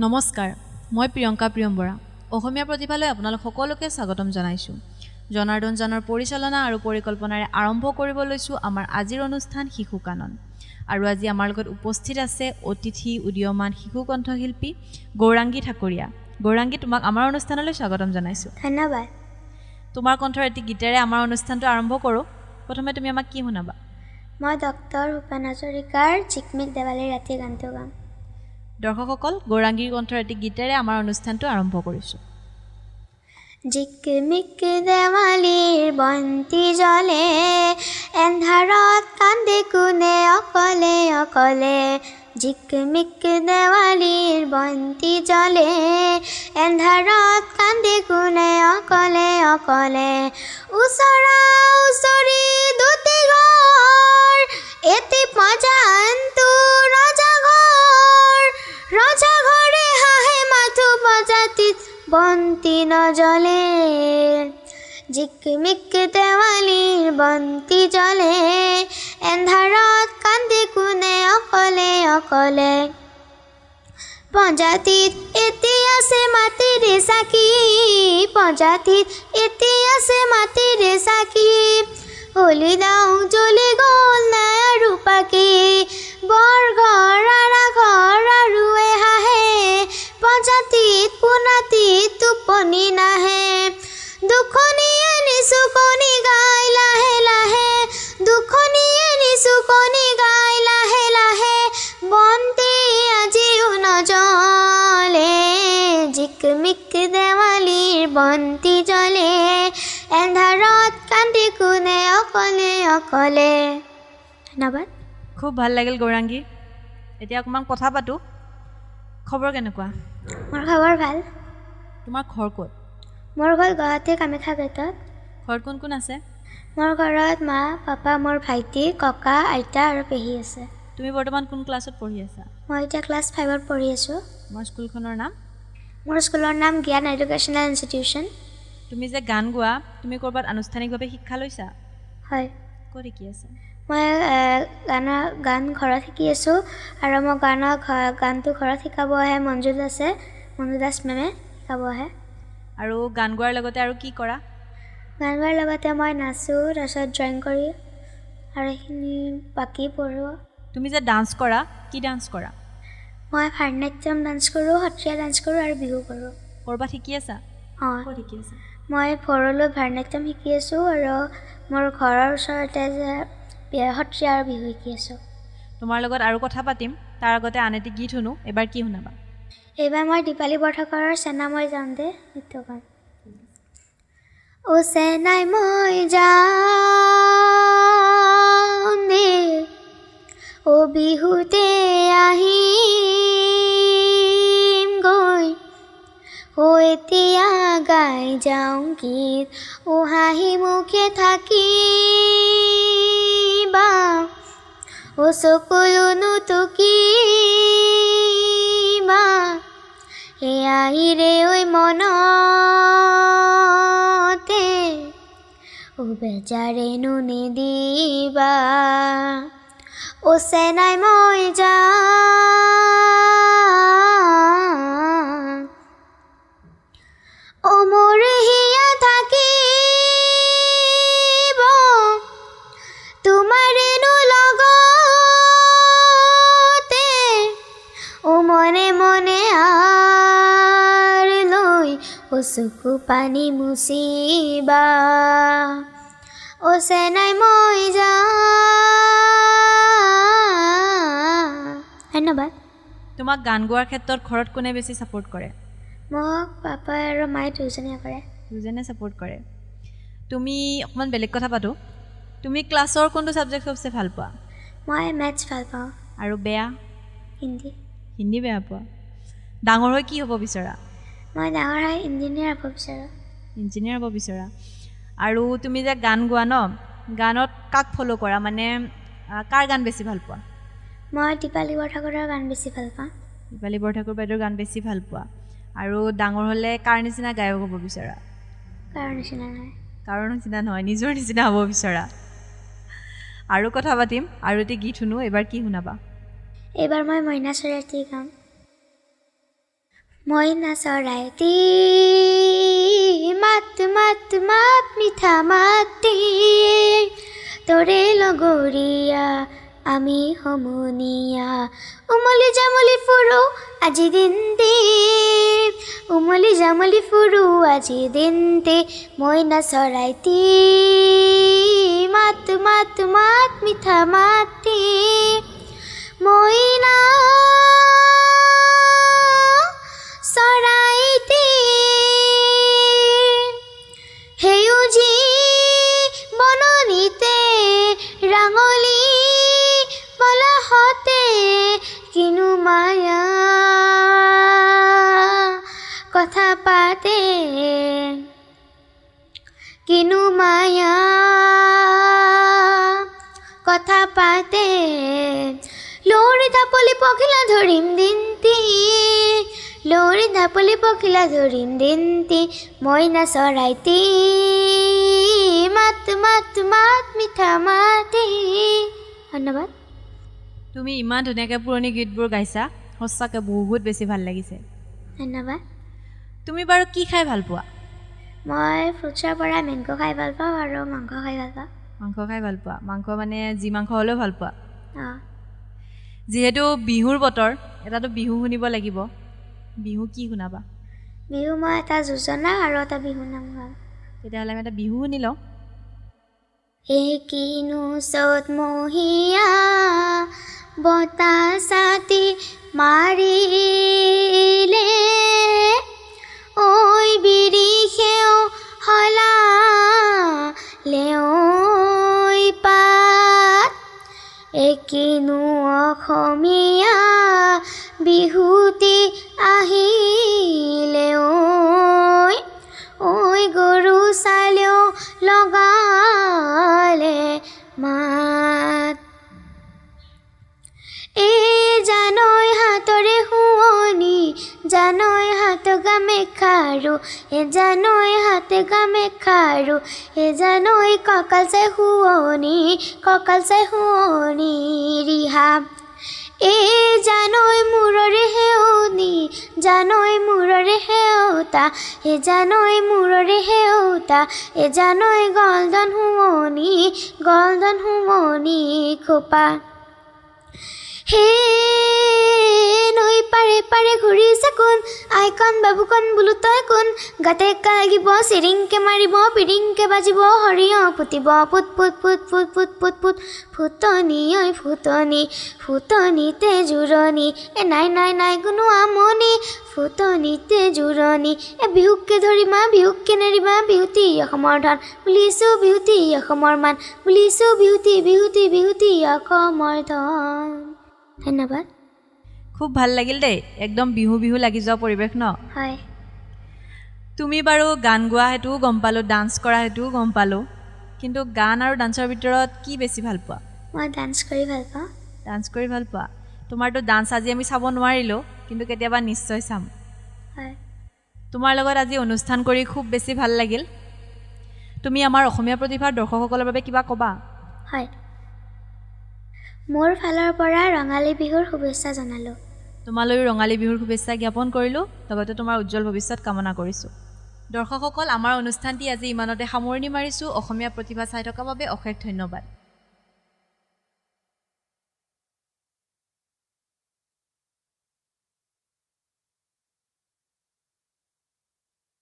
নমস্কাৰ, মই প্ৰিয়ংকা প্ৰিয়ম্বৰা। অসমীয়া প্ৰতিভালৈ আপোনালোক সকলোকে স্বাগতম জনাইছোঁ। জনাৰ্দন জানৰ পৰিচালনা আৰু পৰিকল্পনাৰে আৰম্ভ কৰিব লৈছোঁ আমাৰ আজিৰ অনুষ্ঠান শিশু কানন। আৰু আজি আমাৰ লগত উপস্থিত আছে অতিথি উদীয়মান শিশু কণ্ঠশিল্পী গৌৰাংগী ঠাকুৰীয়া। গৌৰাংগী, তোমাক আমাৰ অনুষ্ঠানলৈ স্বাগতম জনাইছোঁ। ধন্যবাদ। তোমাৰ কণ্ঠৰ এটি গীতেৰে আমাৰ অনুষ্ঠানটো আৰম্ভ কৰোঁ। প্ৰথমে তুমি আমাক কি শুনাবা? মই ডক্টৰ ভূপেন হাজৰিকাৰ ঝিকমিক দেৱালীৰ ৰাতি গানটো গাম। দৰ্শকসকল, গৌৰাংগীৰ কণ্ঠৰ এটি গীতেৰে আমাৰ অনুষ্ঠানটো আৰম্ভ কৰিছোঁ। ঝিকমিক দেৱালীৰ বন্তি জ্বলে, এন্ধাৰত কান্দে কোনে অকলে অকলে। ঝিকমিক দেৱালীৰ বন্তি জ্বলে, এন্ধাৰত কান্দে কোনে অকলে অকলে। ওচৰা ওচৰি দুটি ঘৰ, এটি পজান্তু ৰজাঘৰ। ৰজাঘৰে হাঁহে মাথো প্ৰজাতিত বন্তি নজ্বলে। ঝিকমিক দেৱালীৰ বন্তি জ্বলে, এন্ধাৰত কান্দে কোনে অকলে অকলে। প্ৰজাতিত এতিয়া আছে মাটিৰে চাকি, প্ৰজাতিত এতিয়া আছে মাটিৰে চাকি। হলি দাও জ্বলি গ'ল নাই আৰু পাকি, বৰঘৰ আৰাঘৰ আৰু হাঁহে। প্ৰজাতিত পোনাতিত টোপনি নাহে, দুখনীয়ে নিচু কণী গাই লাহে লাহে। দুখনীয়ে নিচু কণী গাই লাহে লাহে, বন্তি আজিও নজ্বলে। ঝিকমিক দেৱালীৰ বন্তি জ্বলে, এন্ধাৰত কান্দে কোনে অকলে অকলে। ধন্যবাদ। খুব ভাল লাগিল গৌৰাংগী। এতিয়া অকণমান কথা পাতোঁ। খবৰ কেনেকুৱা? মোৰ খবৰ ভাল। তোমাৰ ঘৰ ক'ত? মোৰ ঘৰ গুৱাহাটী কামাখ্যা গেটত। ঘৰত কোন কোন আছে? মোৰ ঘৰত মা, পাপা, মোৰ ভাইটি, ককা, আইতা আৰু পেহী আছে। তুমি বৰ্তমান কোন ক্লাছত পঢ়ি আছা? মই এতিয়া ক্লাছ 5ত পঢ়ি আছোঁ। তোমাৰ স্কুলখনৰ নাম? মোৰ স্কুলৰ নাম জ্ঞান এডুকেশ্যনেল ইনষ্টিটিউশ্যন। তুমি যে গান গোৱা, তুমি ক'ৰবাত আনুষ্ঠানিকভাৱে শিক্ষা লৈছা? হয়, ক'ত শিকি আছা? মই গান ঘৰত শিকি আছোঁ, আৰু মই গানটো ঘৰত শিকাব আহে মঞ্জু দাস মেমে শিকাব আহে। আৰু গান গোৱাৰ লগতে আৰু কি কৰা? গান গোৱাৰ লগতে মই নাচোঁ, তাৰপিছত ড্ৰয়িং কৰি, আৰু এইখিনি বাকী পঢ়োঁ। তুমি যে ডান্স কৰা, কি ডান্স কৰা? মই ভাৰতনাট্যম ডান্স কৰোঁ, সত্ৰীয়া ডান্স কৰোঁ আৰু বিহু কৰোঁ। ক'ৰবাত শিকি আছা? অঁ, ক'ত শিকি আছা? মই ভৰলুত ভাৰতনাট্যম শিকি আছোঁ, আৰু মোৰ ঘৰৰ ওচৰতে যে সত্ৰীয়া আৰু বিহু শিকি আছোঁ। তোমাৰ লগত আৰু কথা পাতিম, তাৰ আগতে আন এটি গীত শুনো। এবাৰ কি শুনাবা? এইবাৰ মই দীপালী বৰঠাকুৰৰ চেনা মই যাম দে গীতটো গাম। অ চেনাই মই যাম দে, অ বিহুতে আহিম গৈ, অ এতিয়া গাই যাওঁ গীত, অ হাঁহি মুখে থাকিবা, অ চকুলো টুকিবা। এয়াইৰে ঐ মনতে, ও বেজাৰেনো নিদিবা, ও চেনাই মই যাম, ও মোৰ হিয়া থাকিব, তোমাৰেনো লগতে, ও মনে মনে ও চকু পানী মুচিবা, ও চেনাই মই যাম। ধন্যবাদ। তোমাক গান গোৱাৰ ক্ষেত্ৰত ঘৰত কোনে বেছি ছাপোৰ্ট কৰে? মোক পাপা আৰু মায়ে দুয়োজনে কৰে। দুজনে ছাপোৰ্ট কৰে। তুমি অকণমান বেলেগ কথা পাতোঁ। তুমি ক্লাছৰ কোনটো ছাবজেক্ট চবচে ভাল পোৱা? মই মেথছ ভাল পাওঁ। আৰু বেয়া? হিন্দী। হিন্দী বেয়া পোৱা। ডাঙৰ হৈ কি হ'ব বিচৰা? মই ডাঙৰ হৈ ইঞ্জিনিয়াৰ হ'ব বিচাৰোঁ। ইঞ্জিনিয়াৰ হ'ব বিচৰা। আৰু তুমি যে গান গোৱা ন, গানত কাক ফ'ল' কৰা? মানে কাৰ গান বেছি ভাল পোৱা? মই দীপালী বৰঠাকুৰৰ গান বেছি ভাল পাওঁ। দীপালী বৰঠাকুৰ বাইদেউৰ গান বেছি ভাল পোৱা। আৰু ডাঙৰ হ'লে কাৰ নিচিনা গায়ক হ'ব বিচৰা? কাৰো নিচিনা নহয়। কাৰো নিচিনা নহয়, নিজৰ নিচিনা হ'ব বিচৰা। আৰু কথা পাতিম, আৰু এটি গীত শুনো। এবাৰ কি শুনাবা? এইবাৰ মই মইনা চৰাইটি গাম। মইনা চৰাইটি মাত মাত মাত মিঠা মাতি তোৰে লগৰীয়া আমি সমনীয়া উমলি জামলি ফুৰো আজি দিনটি উমলি জামলি ফুৰো আজি দিনটি মইনা চৰাইটি মাত মাত মাত মিঠা মাতি মইনা চৰাইটি সেউজী বননিতে ৰাঙলী পলাশতে কিনো মায়া কথা পাতে কিনো মায়া কথা পাতে লৰি ঢাপলি পখিলা ধৰিম দিনটি লৰি ঢাপলি পখিলা ধৰিম দিনটি মইনা চৰাইটি মাত মাত মাত মিঠা মাতি ধন্যবাদ তুমি ইমান ধুনীয়াকৈ পুৰণি গীতবোৰ গাইছা সঁচাকৈ বহুত বেছি ভাল লাগিছে ধন্যবাদ তুমি বাৰু কি খাই ভাল পোৱা মই ফ্ৰুটছৰ পৰা মেংগ' খাই ভাল পাওঁ আৰু মাংস খাই ভাল পাওঁ মাংস খাই ভাল পোৱা মাংস মানে যি মাংস হ'লেও ভাল পোৱা অঁ যিহেতু বিহুৰ বতৰ এটাতো বিহু শুনিব লাগিব বিহু কি শুনাবা বিহু মই এটা যোজনা আৰু এটা বিহু নাম গাম তেতিয়াহ'লে আমি এটা বিহু শুনি লওঁ এই কিনো চ'ত মহীয়া বতাহ ছাতি মাৰিলে ঐ বিৰিষেও সলালে ঐ পাত এই কিনো অসমীয়া বিহুতি আহিলে ঐ গৰু চালেও লগালে মাত এই জানৈ হাতৰে শুৱনি জানৈ হাত গামে খাৰু এ জানৈ হাতে গামে খাৰু এ জানৈ কঁকাল চাই শুৱনি ৰিহা এই জানৈ মূৰৰে সেউনি জানৈ মূৰৰে সেউতা এ জানৈ মূৰৰে সেউতা এ জানৈ গলধন শুৱনি খোপা হে নৈ পাৰে পাৰে ঘূৰিছে কোন আইকন বাবুকন বোলো তই কোন গাতে একা লাগিব চিৰিংকে মাৰিব পিৰিংকে বাজিব সৰিয়হ ফুটিব পুত পুত পুত পুত পুত পুত পুত ফুটনি ঐ ফুটনি ফুটনিতে জোৰণি এ নাই নাই নাই কোনো আমনি ফুটনিতে জোৰণি এ বিহুকে ধৰিমা বিহুকে নেৰিমা বিহুতি অসমৰ ধন বুলিছোঁ বিহুতি অসমৰ মান বুলিছোঁ বিহুতি বিহুতি বিহুতি অসমৰ ধন ধন্যবাদ খুব ভাল লাগিল দেই একদম বিহু বিহু লাগি যোৱা পৰিৱেশ ন হয় তুমি বাৰু গান গোৱা সেইটোও গম পালোঁ ডান্স কৰা সেইটোও গম পালোঁ কিন্তু গান আৰু ডান্সৰ ভিতৰত কি বেছি ভাল পোৱা মই ডান্স কৰি ভাল পাওঁ ডান্স কৰি ভাল পোৱা তোমাৰতো ডান্স আজি আমি চাব নোৱাৰিলোঁ কিন্তু কেতিয়াবা নিশ্চয় চাম হয় তোমাৰ লগত আজি অনুষ্ঠান কৰি খুব বেছি ভাল লাগিল তুমি আমাৰ অসমীয়া প্ৰতিভাৰ দৰ্শকসকলৰ বাবে কিবা ক'বা হয় মোৰ ফালৰ পৰা ৰঙালী বিহুৰ শুভেচ্ছা জনালোঁ তোমালৈও ৰঙালী বিহুৰ শুভেচ্ছা জ্ঞাপন কৰিলোঁ লগতে তোমাৰ উজ্জ্বল ভৱিষ্যত কামনা কৰিছোঁ দৰ্শকসকল আমাৰ অনুষ্ঠানটি আজি ইমানতে সামৰণি মাৰিছোঁ অসমীয়া প্ৰতিভা চাই থকাৰ বাবে অশেষ ধন্যবাদ